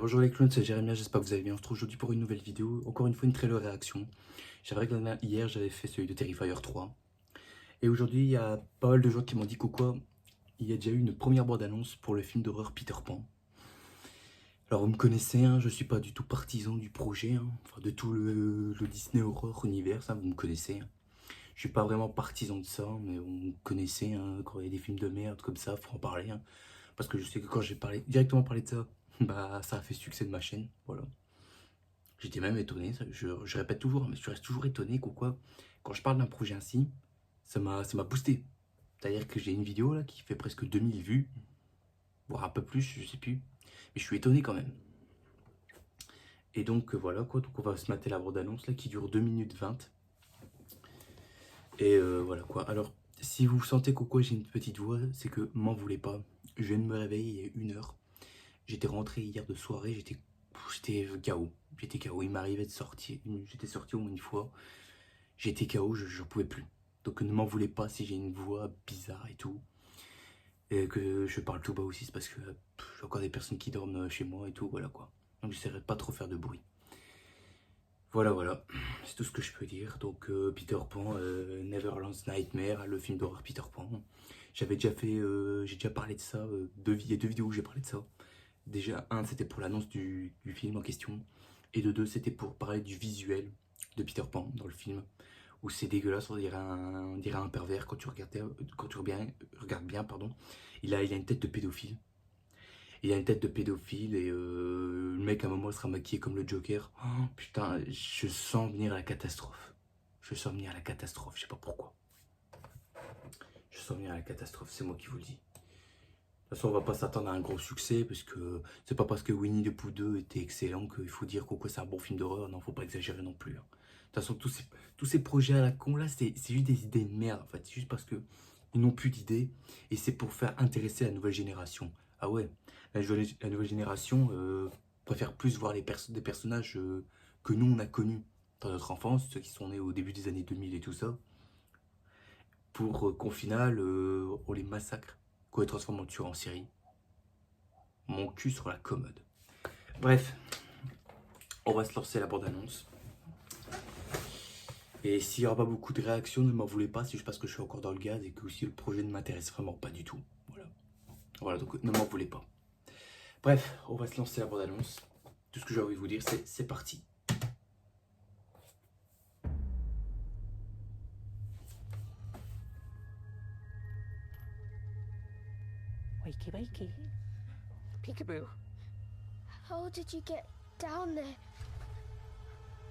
Bonjour les clowns, c'est Jérémia, j'espère que vous allez bien. On se retrouve aujourd'hui pour une nouvelle vidéo. Encore une fois, une trailer réaction. C'est vrai que hier, j'avais fait celui de Terrifier 3. Et aujourd'hui, il y a pas mal de gens qui m'ont dit quoi, il y a déjà eu une première bande-annonce pour le film d'horreur Peter Pan. Alors, vous me connaissez, hein, je suis pas du tout partisan du projet, hein, enfin, de tout le Disney Horror Univers, hein, vous me connaissez. Hein. Je suis pas vraiment partisan de ça, mais vous me connaissez, hein, quand il y a des films de merde comme ça, faut en parler. Hein, parce que je sais que quand j'ai directement parlé de ça, bah ça a fait succès de ma chaîne, voilà. J'étais même étonné, je répète toujours, mais je reste toujours étonné quoi. Quand je parle d'un projet ainsi, ça m'a boosté. C'est-à-dire que j'ai une vidéo là qui fait presque 2000 vues, voire un peu plus, je sais plus. Mais je suis étonné quand même. Et donc voilà quoi, donc on va se mater la bande-annonce là qui dure 2 minutes 20. Et voilà quoi. Alors, si vous sentez quoi j'ai une petite voix, c'est que m'en voulez pas. Je viens de me réveiller il y a 1 heure. J'étais rentré hier de soirée, j'étais KO. J'étais KO, il m'arrivait de sortir, j'étais sorti au moins une fois. J'étais KO, je pouvais plus. Donc ne m'en voulez pas si j'ai une voix bizarre et tout. Et que je parle tout bas aussi, c'est parce que j'ai encore des personnes qui dorment chez moi et tout, voilà quoi. Donc j'essaierai de pas trop faire de bruit. Voilà, c'est tout ce que je peux dire. Donc Peter Pan, Neverland's Nightmare, le film d'horreur Peter Pan. J'avais déjà fait, j'ai déjà parlé de ça, il y a 2 vidéos où j'ai parlé de ça. Déjà, un, c'était pour l'annonce du film en question. Et de deux, c'était pour parler du visuel de Peter Pan dans le film. Où c'est dégueulasse, on dirait un pervers quand tu regardes bien, pardon. Il a une tête de pédophile. Il a une tête de pédophile et le mec à un moment sera maquillé comme le Joker. Oh, putain, je sens venir la catastrophe. Je sens venir la catastrophe, je sais pas pourquoi. Je sens venir la catastrophe, c'est moi qui vous le dis. De toute façon, on va pas s'attendre à un gros succès parce que c'est pas parce que Winnie the Pooh 2 était excellent qu'il faut dire quoi c'est un bon film d'horreur. Non, faut pas exagérer non plus. Hein. De toute façon, tous ces projets à la con là, c'est juste des idées de merde en fait. C'est juste parce que ils n'ont plus d'idées et c'est pour faire intéresser la nouvelle génération. Ah ouais, la nouvelle génération préfère plus voir des personnages que nous on a connus dans notre enfance, ceux qui sont nés au début des années 2000 et tout ça, pour qu'au final on les massacre, qu'on les transforme en tueurs en série. Mon cul sur la commode. Bref, on va se lancer la bande-annonce. Et s'il n'y aura pas beaucoup de réactions, ne m'en voulez pas, c'est juste parce que je suis encore dans le gaz et que aussi le projet ne m'intéresse vraiment pas du tout. Voilà, donc ne m'en voulez pas. Bref, on va se lancer la bande-annonce. Tout ce que j'ai envie de vous dire, c'est parti. Wakey, wakey. Peekaboo. How did you get down there?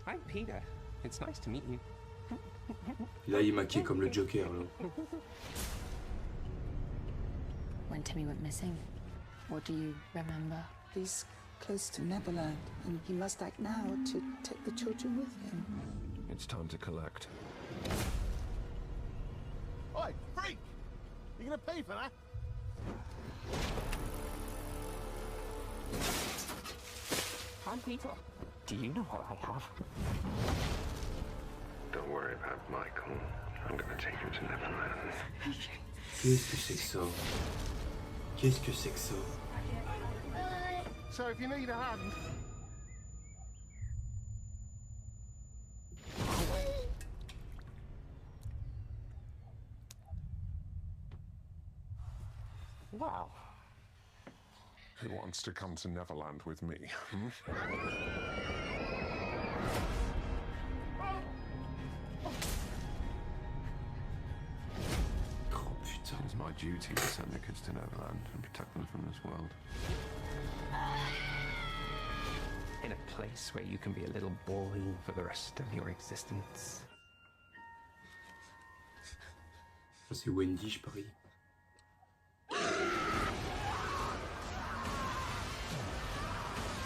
I'm Peter. It's nice to meet you. Là, il est maquillé comme le Joker. Là. When Timmy went missing, what do you remember? He's close to Neverland, and he must act now to take the children with him. It's time to collect. Oi, freak! You gonna pay for that? I'm Peter. Do you know what I have? Don't worry about Michael. I'm gonna take him to Neverland. Qu'est-ce que c'est que ça? Qu'est-ce que c'est que ça? So if you need a hand... Wow. Who wants to come to Neverland with me? Oh putain. It's my duty to send the kids to Neverland and protect them from this world. In a place where you can be a little boy for the rest of your existence. C'est Wendy, je parie.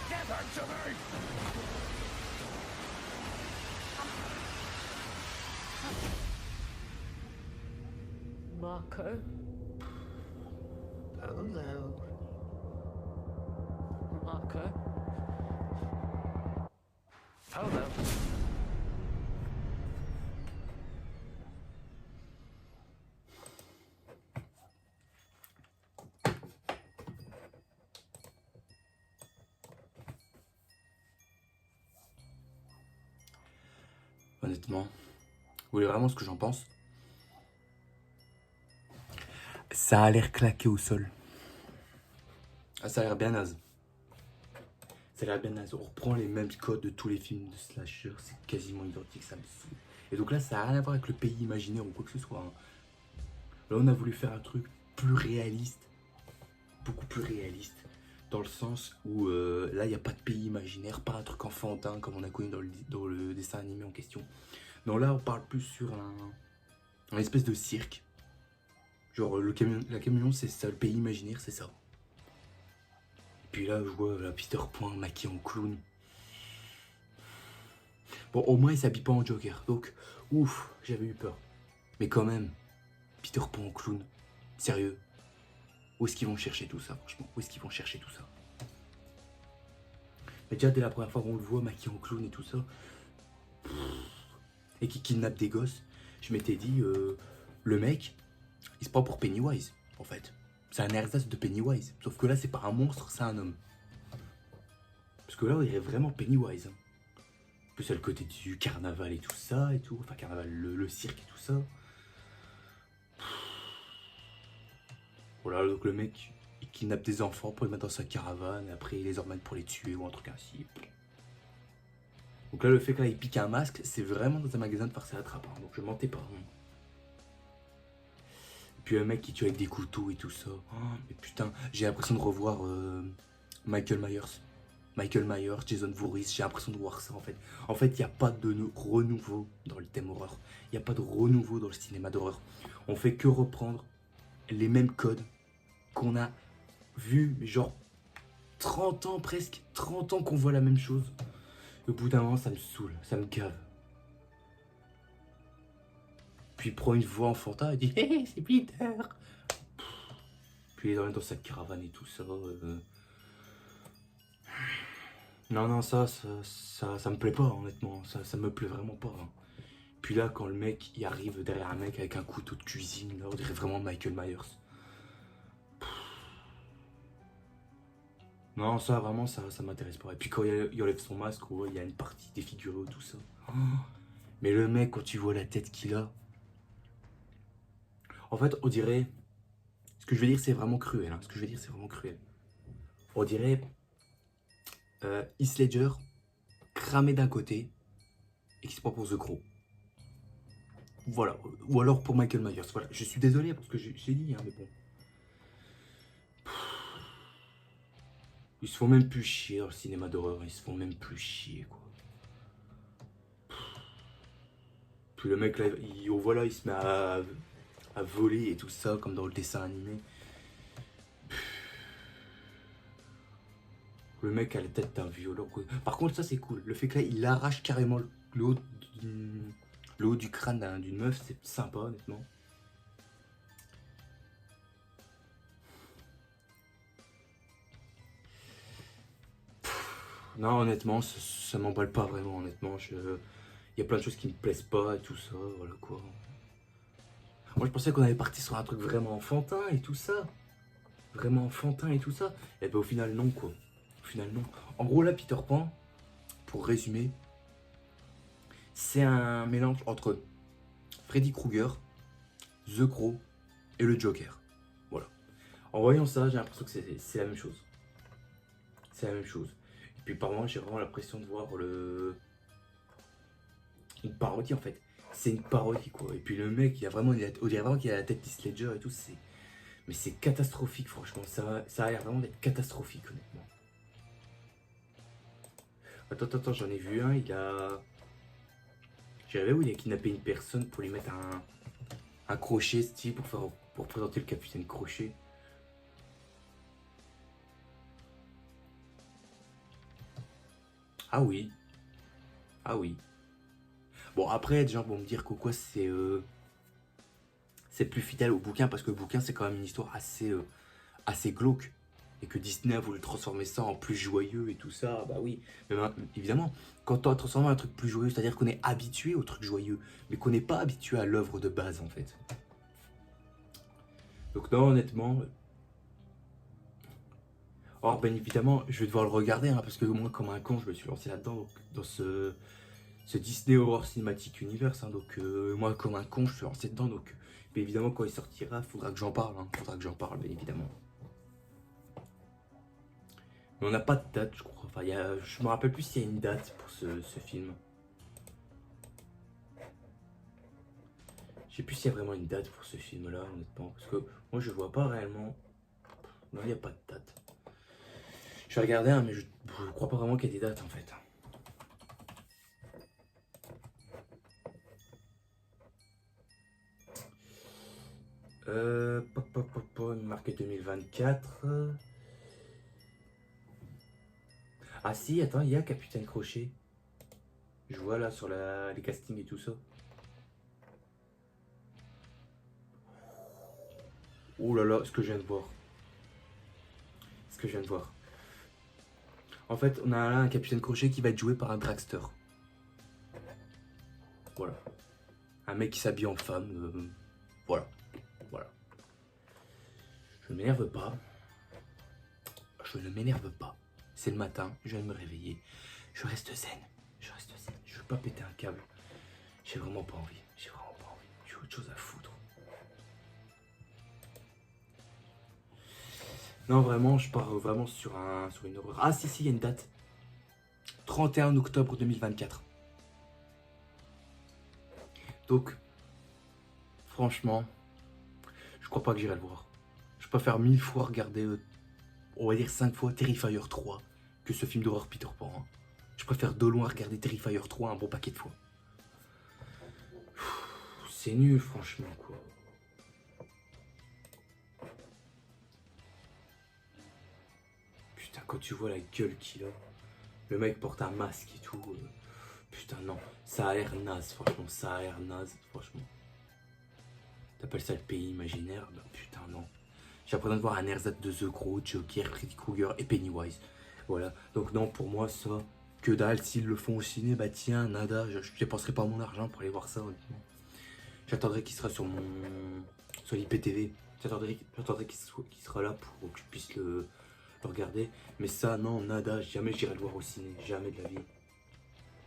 Get back to me! Marco? Hello. Marco? Hello. honnêtement. Vous voulez vraiment ce que j'en pense? Ça a l'air claqué au sol. Ah, ça a l'air bien naze. Ça a l'air bien naze. On reprend les mêmes codes de tous les films de slasher. C'est quasiment identique, ça me saoule. Et donc là, ça n'a rien à voir avec le pays imaginaire ou quoi que ce soit. Hein. Là, on a voulu faire un truc plus réaliste. Beaucoup plus réaliste. Dans le sens où là, il n'y a pas de pays imaginaire. Pas un truc enfantin comme on a connu dans le dessin animé en question. Non, là, on parle plus sur un espèce de cirque. Genre, la camion, c'est ça, le pays imaginaire, c'est ça. Et puis là, je vois la Peter Pan maquillé en clown. Bon, au moins, il s'habille pas en Joker. Donc, ouf, j'avais eu peur. Mais quand même, Peter Pan en clown. Sérieux. Où est-ce qu'ils vont chercher tout ça, franchement? Où est-ce qu'ils vont chercher tout ça? Mais déjà, dès la première fois qu'on le voit maquillé en clown et tout ça, et qui kidnappe des gosses, je m'étais dit, le mec, il se prend pour Pennywise, en fait. C'est un ersatz de Pennywise. Sauf que là, c'est pas un monstre, c'est un homme. Parce que là, il est vraiment Pennywise. Hein. En plus, il y a le côté du carnaval et tout ça, et tout. Enfin, carnaval, le cirque et tout ça. Voilà, donc le mec, il kidnappe des enfants pour les mettre dans sa caravane, et après, il les emmène pour les tuer ou un truc ainsi. Donc là, le fait qu'il pique un masque, c'est vraiment dans un magasin de farce à attrape. Hein. Donc je mentais pas. Hein. Puis un mec qui tue avec des couteaux et tout ça. Oh, mais putain, j'ai l'impression de revoir Michael Myers. Michael Myers, Jason Voorhees, j'ai l'impression de voir ça en fait. En fait, il n'y a pas de renouveau dans le thème horreur. Il n'y a pas de renouveau dans le cinéma d'horreur. On fait que reprendre les mêmes codes qu'on a vus, mais genre 30 ans presque, 30 ans qu'on voit la même chose. Au bout d'un moment, ça me saoule, ça me gave. Puis il prend une voix enfantin et dit « Hé, c'est Peter !» Puis il est dans sa caravane et tout ça. Non, ça me plaît pas, honnêtement. Ça me plaît vraiment pas. Hein. Puis là, quand le mec, il arrive derrière un mec avec un couteau de cuisine, là, on dirait vraiment Michael Myers. Non, ça, vraiment, ça m'intéresse pas. Et puis quand il enlève son masque, on voit, il y a une partie défigurée, tout ça. Oh. Mais le mec, quand tu vois la tête qu'il a... En fait, on dirait... Ce que je veux dire, c'est vraiment cruel. Hein. Ce que je veux dire, c'est vraiment cruel. On dirait... Heath Ledger, cramé d'un côté, et qui se prend pour The Crow. Voilà. Ou alors pour Michael Myers. Voilà. Je suis désolé parce que j'ai dit, hein, mais bon. Ils se font même plus chier dans le cinéma d'horreur. Ils se font même plus chier, quoi. Puis le mec, là, voilà, il se met à voler et tout ça, comme dans le dessin animé. Le mec a la tête d'un violon. Par contre, ça, c'est cool. Le fait que là, il arrache carrément le haut du crâne d'une meuf, c'est sympa, honnêtement. Non, honnêtement, ça m'emballe pas vraiment, honnêtement. Il y a plein de choses qui me plaisent pas et tout ça, voilà quoi. Moi, je pensais qu'on allait partir sur un truc vraiment enfantin et tout ça. Vraiment enfantin et tout ça. Et ben au final, non, quoi. Au final, non. En gros, là, Peter Pan, pour résumer, c'est un mélange entre Freddy Krueger, The Crow et le Joker. Voilà. En voyant ça, j'ai l'impression que c'est la même chose. C'est la même chose. Et puis par moment, j'ai vraiment l'impression de voir une parodie en fait. C'est une parodie quoi. Et puis le mec, on dirait vraiment qu'il a la tête d'Heath Ledger et tout. Mais c'est catastrophique franchement. Ça a l'air vraiment d'être catastrophique honnêtement. Attends, j'en ai vu un. J'avais où il a kidnappé une personne pour lui mettre un crochet style pour présenter le capitaine Crochet. Ah oui. Ah oui. Bon après, des gens vont me dire que quoi c'est plus fidèle au bouquin parce que le bouquin c'est quand même une histoire assez glauque et que Disney a voulu transformer ça en plus joyeux et tout ça. Bah oui, mais évidemment, quand on a transformé un truc plus joyeux, c'est-à-dire qu'on est habitué au truc joyeux, mais qu'on n'est pas habitué à l'œuvre de base en fait. Donc non, honnêtement. Or, bien évidemment, je vais devoir le regarder, hein, parce que moi, comme un con, je me suis lancé là-dedans, dans ce ce Disney Horror Cinematic Universe, hein, donc moi comme un con je suis lancé dedans, donc mais évidemment quand il sortira faudra que j'en parle, hein, faudra que j'en parle bien évidemment. Mais on n'a pas de date je crois, enfin je me rappelle plus s'il y a une date pour ce film. Je sais plus s'il y a vraiment une date pour ce film là honnêtement, parce que moi je vois pas réellement, non il n'y a pas de date. Je vais regarder hein, mais je crois pas vraiment qu'il y ait des dates en fait. Marqué 2024. Ah si, attends, il y a Capitaine Crochet. Je vois là sur les castings et tout ça. Oh là là, ce que je viens de voir. Ce que je viens de voir. En fait, on a là un Capitaine Crochet qui va être joué par un dragster. Voilà. Un mec qui s'habille en femme. Voilà. Voilà. Je ne m'énerve pas. Je ne m'énerve pas. C'est le matin, je viens de me réveiller. Je reste zen. Je reste zen. Je veux pas péter un câble. J'ai vraiment pas envie. J'ai vraiment pas envie. J'ai autre chose à foutre. Non, vraiment, je pars vraiment sur une horreur. Ah si, il y a une date. 31 octobre 2024. Donc, franchement, je crois pas que j'irai le voir. Je préfère 1000 fois regarder, on va dire 5 fois Terrifier 3 que ce film d'horreur Peter Pan. Hein. Je préfère de loin regarder Terrifier 3 un bon paquet de fois. C'est nul, franchement, quoi. Putain, quand tu vois la gueule qu'il a, le mec porte un masque et tout. Putain, non, ça a l'air naze, franchement, ça a l'air naze, franchement. T'appelles ça le pays imaginaire? Ben, putain, non. J'ai l'impression de voir un Ersatz de The Crow, Joker, Freddy Krueger et Pennywise. Voilà, donc non, pour moi, ça, que dalle. S'ils le font au ciné, bah tiens, nada, je dépenserai pas mon argent pour aller voir ça, honnêtement. J'attendrai qu'il sera sur l'IPTV. J'attendrai qu'il sera là pour que je puisse le regarder. Mais ça, non, nada, jamais j'irai le voir au ciné, jamais de la vie.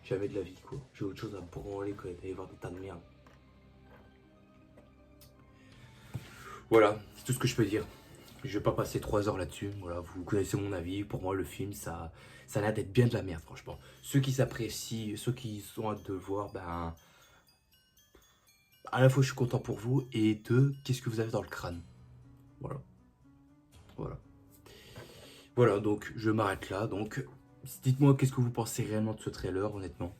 Jamais de la vie, quoi. J'ai autre chose à branler que d'aller voir des tas de merde. Voilà, c'est tout ce que je peux dire. Je vais pas passer 3 heures là-dessus. Voilà, vous connaissez mon avis. Pour moi, le film, ça a l'air d'être bien de la merde, franchement. Ceux qui s'apprécient, ceux qui sont hâte de le voir, ben... à la fois, je suis content pour vous. Et deux, qu'est-ce que vous avez dans le crâne? Voilà. Voilà. Voilà, donc, je m'arrête là. Donc, dites-moi, qu'est-ce que vous pensez réellement de ce trailer, honnêtement?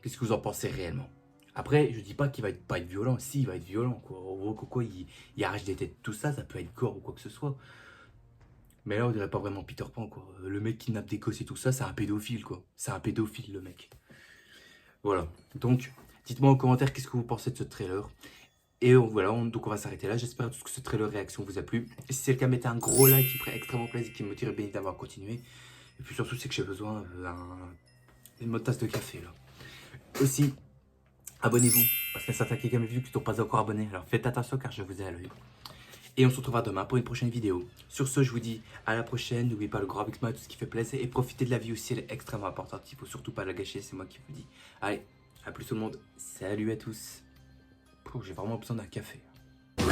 Qu'est-ce que vous en pensez réellement? Après, je dis pas qu'il va pas être violent. Si, il va être violent, quoi. On voit quoi, il arrache des têtes, tout ça, ça peut être gore ou quoi que ce soit. Mais là, on dirait pas vraiment Peter Pan, quoi. Le mec qui kidnappe des gosses et tout ça, c'est un pédophile, quoi. C'est un pédophile, le mec. Voilà. Donc, dites-moi en commentaire qu'est-ce que vous pensez de ce trailer. Et voilà, donc on va s'arrêter là. J'espère que ce trailer réaction vous a plu. Et si c'est le cas, mettez un gros like qui ferait extrêmement plaisir, qui me motiverait bien évidemment à continuer. Et puis surtout, c'est que j'ai besoin d'une bonne tasse de café, là. Aussi, abonnez-vous, parce qu'il y a certains qui ont vu qui ne sont pas encore abonnés. Alors faites attention car je vous ai à l'œil. Et on se retrouvera demain pour une prochaine vidéo. Sur ce, je vous dis à la prochaine. N'oubliez pas le gros avec moi, tout ce qui fait plaisir. Et profitez de la vie aussi, elle est extrêmement importante. Il ne faut surtout pas la gâcher, c'est moi qui vous dis. Allez, à plus tout le monde. Salut à tous. J'ai vraiment besoin d'un café. Run,